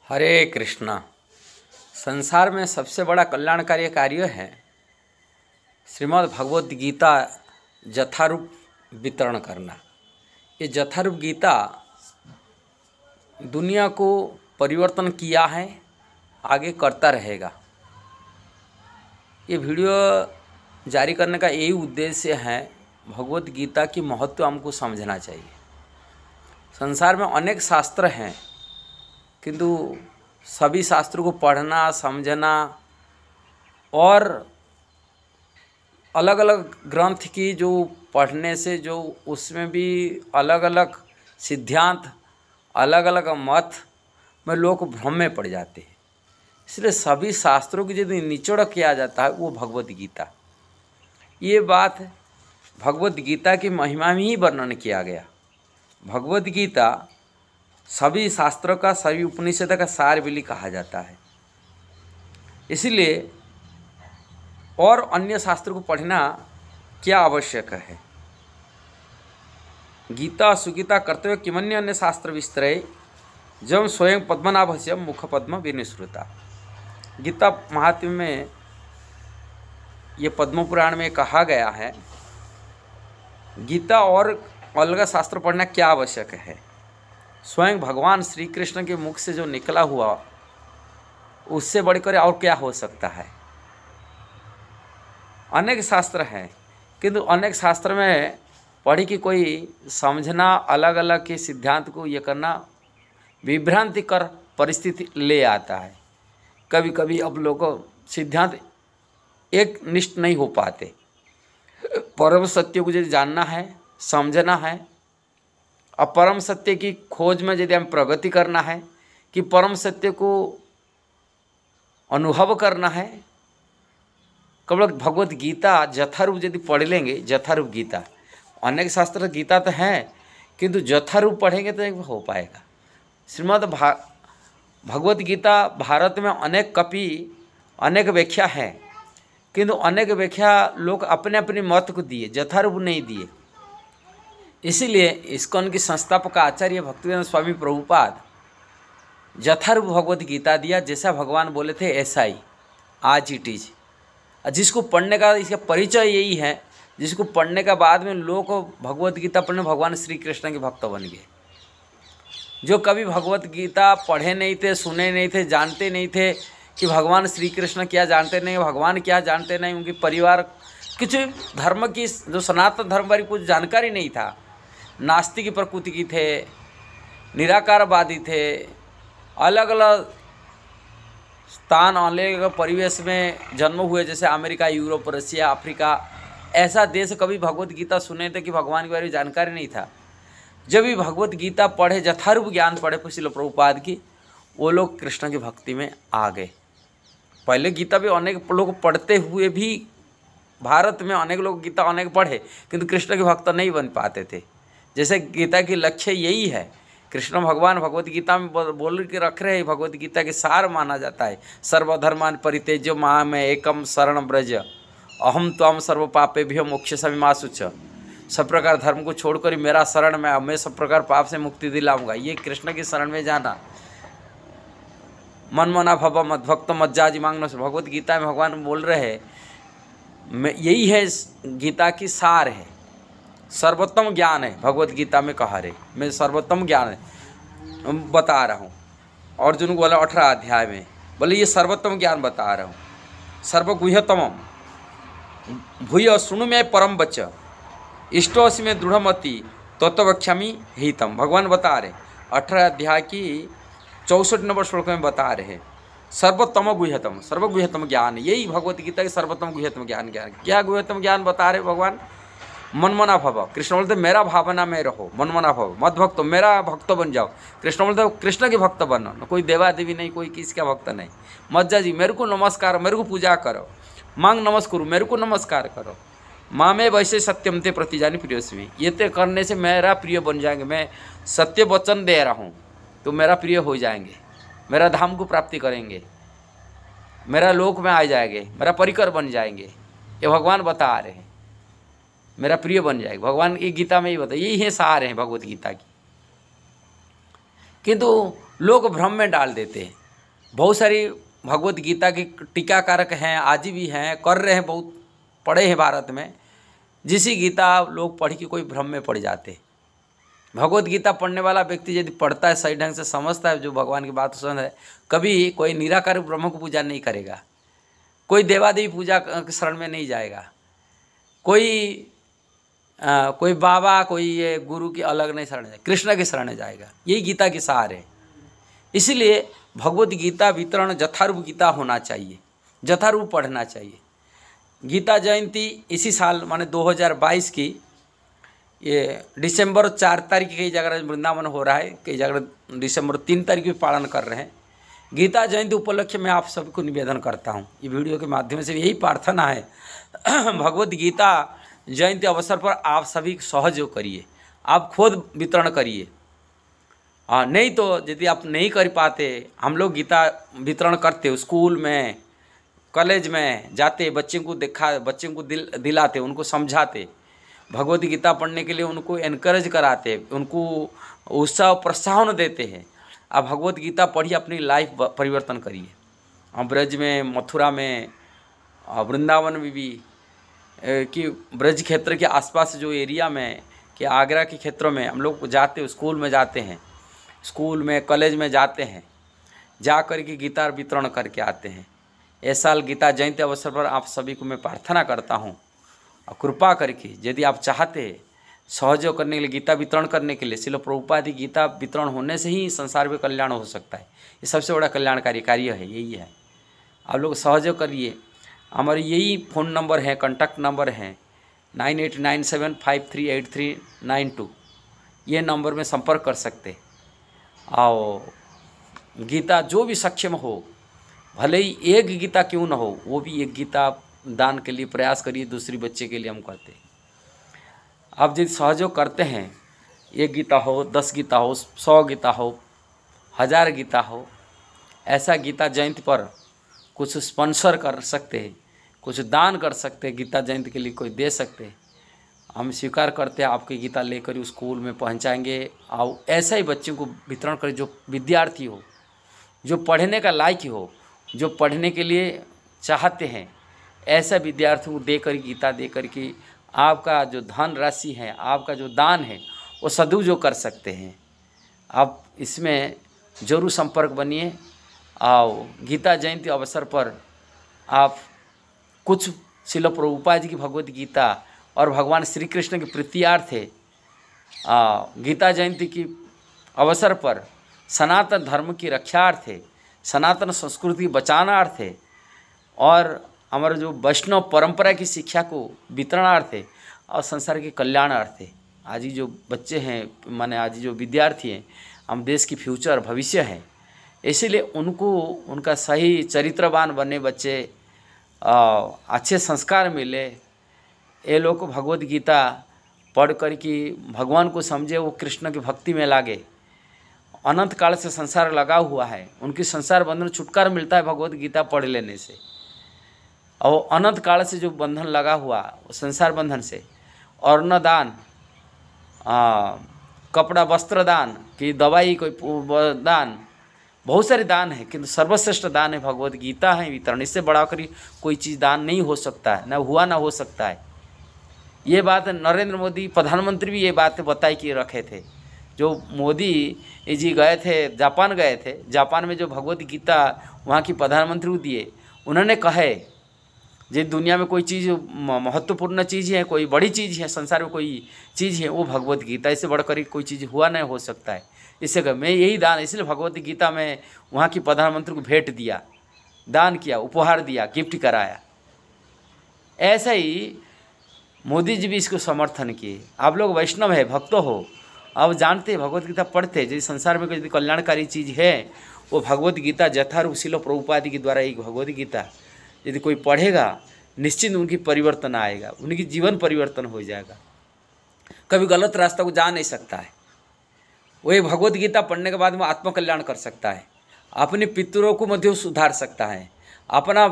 हरे कृष्णा। संसार में सबसे बड़ा कल्याणकारी कार्य है श्रीमद् भगवत गीता जथारूप वितरण करना। ये जथारूप गीता दुनिया को परिवर्तन किया है, आगे करता रहेगा। ये वीडियो जारी करने का यही उद्देश्य है, भगवत गीता की महत्व हमको समझना चाहिए। संसार में अनेक शास्त्र हैं, किंतु सभी शास्त्रों को पढ़ना, समझना और अलग अलग ग्रंथ की जो पढ़ने से जो उसमें भी अलग अलग सिद्धांत, अलग अलग मत में लोग भ्रम में पड़ जाते हैं। इसलिए सभी शास्त्रों की यदि निचोड़ किया जाता है वो भगवत गीता। ये बात भगवत गीता की महिमा में ही वर्णन किया गया। भगवत गीता सभी शास्त्रों का, सभी उपनिषद का सार भी कहा जाता है। इसलिए और अन्य शास्त्रों को पढ़ना क्या आवश्यक है। गीता सुगीता कर्तव्य किमन्य अन्य शास्त्र विस्तरे जब स्वयं पद्मनाभस्य मुख पद्म विनिश्रुता। गीता महात्म्य में ये पद्म पुराण में कहा गया है, गीता और अलग शास्त्र पढ़ना क्या आवश्यक है। स्वयं भगवान श्री कृष्ण के मुख से जो निकला हुआ, उससे बढ़कर और क्या हो सकता है। अनेक शास्त्र हैं, किंतु अनेक शास्त्र में पढ़ी कि कोई समझना, अलग अलग के सिद्धांत को ये करना विभ्रांतिकर परिस्थिति ले आता है। कभी कभी अब लोग सिद्धांत एक निष्ठ नहीं हो पाते। परम सत्य को यदि जानना है, समझना है, अब परम सत्य की खोज में यदि हम प्रगति करना है कि परम सत्य को अनुभव करना है, केवल भगवत गीता जथारूप यदि पढ़ लेंगे, जथारूप गीता, अनेक शास्त्र गीता तो हैं, किंतु जथारूप पढ़ेंगे तो एक हो पाएगा। श्रीमद् भगवत गीता भारत में अनेक कपि, अनेक व्याख्या है, किंतु अनेक व्याख्या लोग अपने अपने मत को दिए, जथारूप नहीं दिए। इसीलिए इस्कॉन की संस्थापक आचार्य भक्तिवेदांत स्वामी प्रभुपाद जथारूप भगवत गीता दिया। जैसा भगवान बोले थे ऐसा ही आज इट इज। जिसको पढ़ने का, इसका परिचय यही है, जिसको पढ़ने का बाद में लोग भगवत गीता पढ़ने भगवान श्री कृष्ण के भक्त बन गए। जो कभी भगवत गीता पढ़े नहीं थे, सुने नहीं थे, जानते नहीं थे कि भगवान श्री कृष्ण क्या जानते नहीं, भगवान क्या जानते नहीं, उनके परिवार कुछ धर्म की, जो सनातन धर्म वाली कुछ जानकारी नहीं था, नास्तिक प्रकृति की थे, निराकारवादी थे, अलग अलग स्थान, अलग अलग परिवेश में जन्म हुए, जैसे अमेरिका, यूरोप, रसिया, अफ्रीका, ऐसा देश कभी भगवत गीता सुने थे कि भगवान के बारे में जानकारी नहीं था। जब भी भगवत गीता पढ़े, जथारूप ज्ञान पढ़े श्रील प्रभुपाद की, वो लोग कृष्ण की भक्ति में आ गए। पहले गीता भी अनेक लोग पढ़ते हुए भी भारत में अनेक लोग गीता अनेक पढ़े, किंतु कृष्ण के भक्त नहीं बन पाते थे। जैसे गीता की लक्ष्य यही है, कृष्ण भगवान भगवत गीता में बोल के रख रहे हैं, भगवत गीता के सार माना जाता है। सर्वधर्मान परित्यज्य माम एकम शरणं व्रज अहम त्वाम सर्व पापेभ्यो मोक्षयिष्यामि मा शुचः। सब प्रकार धर्म को छोड़कर मेरा शरण में, मैं सब प्रकार पाप से मुक्ति दिलाऊंगा। ये कृष्ण की शरण में जाना। मन मना भव मद्भक्त मज्जाजी मांगना, भगवत गीता में भगवान बोल रहे हैं, यही है गीता की सार है, सर्वोत्तम ज्ञान है। भगवत गीता में कहा रहे, मैं सर्वोत्तम ज्ञान है बता रहा हूँ। अर्जुन को बोला 18 अध्याय में, बोले ये सर्वोत्तम ज्ञान बता रहा हूँ। सर्वगुह्यतम भूय शृणु में परम बच इष्टोसी में दृढ़मति तत्वक्ष्यामि हितम। भगवान बता रहे 18 अध्याय की 64 नंबर श्लोक में बता रहे सर्वोत्तम गुह्यतम, सर्वगुह्यतम ज्ञान, यही भगवत गीता की सर्वोत्तम गुह्यतम ज्ञान। क्या गुह्यतम ज्ञान बता रहे भगवान? मनमना भव, कृष्ण बोलते मेरा भावना में रहो, मनमना भव मद भक्त, मेरा भक्त बन जाओ। कृष्ण बोलते कृष्ण के भक्त बनो, कोई देवा देवी नहीं, कोई किसका भक्त नहीं। मज्जा जी मेरे को नमस्कार, मेरे को पूजा करो, मांग नमस्कुरु, मेरे को नमस्कार करो। माँ में वैसे सत्यम ते प्रतिजानी प्रियस्मी, ये ते करने से मेरा प्रिय बन जाएंगे। मैं सत्य वचन दे रहा हूँ तो मेरा प्रिय हो जाएंगे, मेरा धाम को प्राप्ति करेंगे, मेरा लोक में आ जाएंगे, मेरा परिकर बन जाएंगे। ये भगवान बता रहे हैं, मेरा प्रिय बन जाएगा। भगवान की गीता में ही बता, यही है सार है भगवत गीता की। किंतु लोग भ्रम में डाल देते हैं। बहुत सारी भगवत गीता के टीकाकारक हैं, आज भी हैं, कर रहे हैं, बहुत पढ़े हैं भारत में, जिसी गीता लोग पढ़ के कोई भ्रम में पड़ जाते हैं। भगवत गीता पढ़ने वाला व्यक्ति यदि पढ़ता है, सही ढंग से समझता है, जो भगवान की बात सुन है, कभी कोई निराकार ब्रह्म को पूजा नहीं करेगा, कोई देवादेवी पूजा के शरण में नहीं जाएगा, कोई बाबा, कोई ये गुरु की अलग नहीं शरण जाएगा, कृष्ण की शरण जाएगा। यही गीता की सार है। इसीलिए भगवत गीता वितरण जथारूप गीता होना चाहिए, जथारूप पढ़ना चाहिए। गीता जयंती इसी साल माने 2022 की ये दिसंबर 4 तारीख कई जगह वृंदावन हो रहा है, कई जगह दिसंबर 3 तारीख भी पालन कर रहे हैं। गीता जयंती उपलक्ष्य में आप सभी को निवेदन करता हूँ, ये वीडियो के माध्यम से यही प्रार्थना है भगवत गीता जयंती अवसर पर आप सभी सहयोग करिए, आप खुद वितरण करिए। नहीं तो यदि आप नहीं कर पाते, हम लोग गीता वितरण करते, स्कूल में कॉलेज में जाते, बच्चे को दिलाते, उनको समझाते, भगवत गीता पढ़ने के लिए उनको एनकरेज कराते, उनको उत्साह प्रोत्साहन देते हैं। आप भगवत गीता पढ़िए, अपनी लाइफ परिवर्तन करिए। ब्रज में, मथुरा में, वृंदावन में भी कि ब्रज क्षेत्र के आसपास जो एरिया में कि आगरा के क्षेत्रों में हम लोग जाते, स्कूल में जाते हैं, स्कूल में कॉलेज में जाते हैं, जा कर के गीता वितरण करके आते हैं। इस साल गीता जयंती अवसर पर आप सभी को मैं प्रार्थना करता हूँ, और कृपा करके यदि आप चाहते हैं सहयोग करने के लिए, गीता वितरण करने के लिए, श्रील प्रभुपाद की गीता वितरण होने से ही संसार में कल्याण हो सकता है। ये सबसे बड़ा कल्याणकारी कार्य है, यही है। आप लोग सहयोग करिए। हमारे यही फ़ोन नंबर है, कॉन्टैक्ट नंबर है 9897538392, ये नंबर में संपर्क कर सकते। और गीता जो भी सक्षम हो, भले ही एक गीता क्यों न हो, वो भी एक गीता दान के लिए प्रयास करिए। दूसरी बच्चे के लिए हम कहते हैं, आप यदि सहयोग करते हैं, एक गीता हो, 10 गीता हो, 100 गीता हो, 1000 गीता हो, ऐसा गीता जयंती पर कुछ स्पॉन्सर कर सकते हैं, कुछ दान कर सकते हैं, गीता जयंती के लिए कोई दे सकते हैं। हम स्वीकार करते हैं, आपकी गीता लेकर स्कूल में पहुंचाएंगे। और ऐसा ही बच्चों को वितरण करें जो विद्यार्थी हो, जो पढ़ने का लायक हो, जो पढ़ने के लिए चाहते हैं, ऐसा विद्यार्थियों को देकर, गीता देकर के आपका जो धन राशि है, आपका जो दान है, वो सदुपयोग कर सकते हैं। आप इसमें जरूर संपर्क बनिए। और गीता जयंती अवसर पर आप कुछ श्रील प्रभुपाद जी की भगवत गीता और भगवान श्री कृष्ण के प्रीत्यार्थ है गीता जयंती की अवसर पर सनातन धर्म की रक्षार्थ है, सनातन संस्कृति बचानार्थ है, और हमारे जो वैष्णव परंपरा की शिक्षा को वितरणार्थ है, और संसार के कल्याणार्थ है। आज ही जो बच्चे हैं, माने आज जो विद्यार्थी हैं, हम देश की फ्यूचर भविष्य है, इसीलिए उनको उनका सही चरित्रवान बने बच्चे, अच्छे संस्कार मिले। ये लोग को भगवत गीता पढ़ कर कि भगवान को समझे, वो कृष्ण की भक्ति में लागे। अनंत काल से संसार लगा हुआ है, उनकी संसार बंधन छुटकारा मिलता है भगवत गीता पढ़ लेने से। और अनंत काल से जो बंधन लगा हुआ, संसार बंधन से, अन्न दान, कपड़ा वस्त्र दान, कि दवाई कोई दान, बहुत सारे दान है, किंतु सर्वश्रेष्ठ दान है भगवत गीता है वितरण। इससे बढ़ा कर कोई चीज़ दान नहीं हो सकता है, न हुआ ना हो सकता है। ये बात नरेंद्र मोदी प्रधानमंत्री भी ये बात बताई कि रखे थे। जो मोदी जी गए थे, जापान गए थे, जापान में जो भगवत गीता वहाँ की प्रधानमंत्री दिए, उन्होंने कहे जो दुनिया में कोई चीज़ महत्वपूर्ण चीज़ है, कोई बड़ी चीज़ है, संसार में कोई चीज़ है, वो भगवत गीता। इससे बढ़कर कोई चीज़ हुआ नहीं हो सकता है। इससे मैं यही दान, इसलिए भगवत गीता में वहाँ की प्रधानमंत्री को भेंट दिया, दान किया, उपहार दिया, गिफ्ट कराया। ऐसा ही मोदी जी भी इसको समर्थन किए। आप लोग वैष्णव है, भक्त हो, अब जानते हैं भगवत गीता पढ़ते, यदि संसार में कोई कल्याणकारी चीज़ है, वो भगवत गीता जथारूप श्रील प्रभुपाद के द्वारा एक भगवत गीता यदि कोई पढ़ेगा, निश्चित उनकी परिवर्तन आएगा, उनकी जीवन परिवर्तन हो जाएगा। कभी गलत रास्ता को जा नहीं सकता है। वही भगवत गीता पढ़ने के बाद में आत्मकल्याण कर सकता है, अपने पितरों को मध्य सुधार सकता है, अपना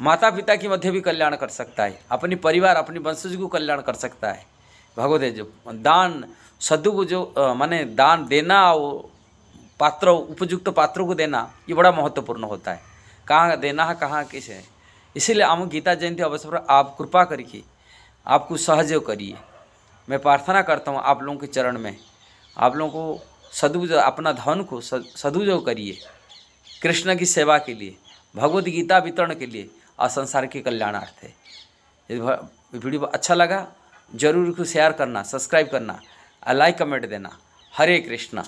माता पिता की मध्य भी कल्याण कर सकता है, अपनी परिवार, अपनी वंशज को कल्याण कर सकता है। भगवत जो दान सद्दु को जो माने दान देना और पात्र उपयुक्त पात्रों को देना ये बड़ा महत्वपूर्ण होता है। कहाँ देना है, कहाँ किसे है। इसीलिए हम गीता जयंती अवसर पर आप कृपा करके आप कुछ सहयोग करिए। मैं प्रार्थना करता हूँ आप लोगों के चरण में, आप लोगों को सदुपयोग, अपना धन को सदुपयोग करिए कृष्ण की सेवा के लिए, भगवद गीता वितरण के लिए और संसार के कल्याणार्थ है। यदि वीडियो अच्छा लगा जरूर इसको शेयर करना, सब्सक्राइब करना और लाइक कमेंट देना। हरे कृष्णा।